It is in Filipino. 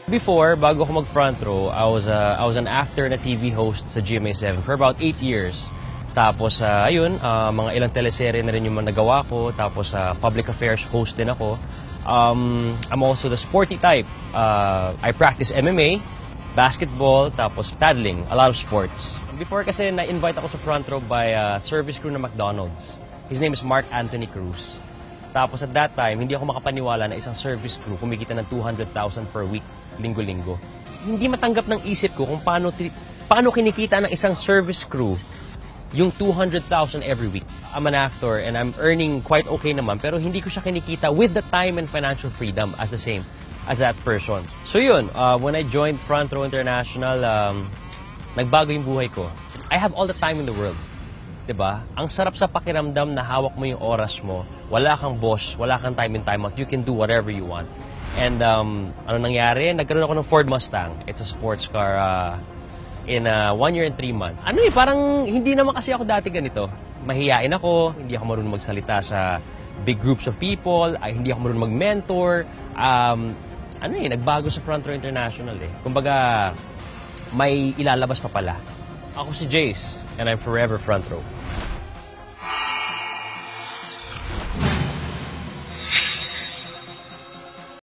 Before, bago ako mag-front row, I was an actor and a TV host sa GMA7 for about 8 years. Tapos, ayun, mga ilang teleserye na rin yung mga nagawa ko. Tapos, public affairs host din ako. I'm also the sporty type. I practice MMA, basketball, tapos paddling, a lot of sports. Before kasi, na-invite ako sa front row by a service crew na McDonald's. His name is Mark Anthony Cruz. Tapos at that time, hindi ako makapaniwala na isang service crew kumikita ng 200,000 per week, linggo-linggo. Hindi matanggap ng isip ko kung paano kinikita ng isang service crew yung 200,000 every week. I'm an actor and I'm earning quite okay naman, pero hindi ko siya kinikita with the time and financial freedom as the same as that person. So yun, when I joined Front Row International, nagbago yung buhay ko. I have all the time in the world. Diba? Ang sarap sa pakiramdam na hawak mo yung oras mo. Wala kang boss, wala kang time in time out. You can do whatever you want. And ano nangyari? Nagkaroon ako ng Ford Mustang. It's a sports car in 1 year and 3 months. Ano parang hindi naman kasi ako dati ganito. Mahiyain ako, hindi ako marunong magsalita sa big groups of people, hindi ako marunong mag-mentor. Nagbago sa Front Row International eh. Kumbaga, may ilalabas pa pala. Ako si Jace, and I'm forever Front Row.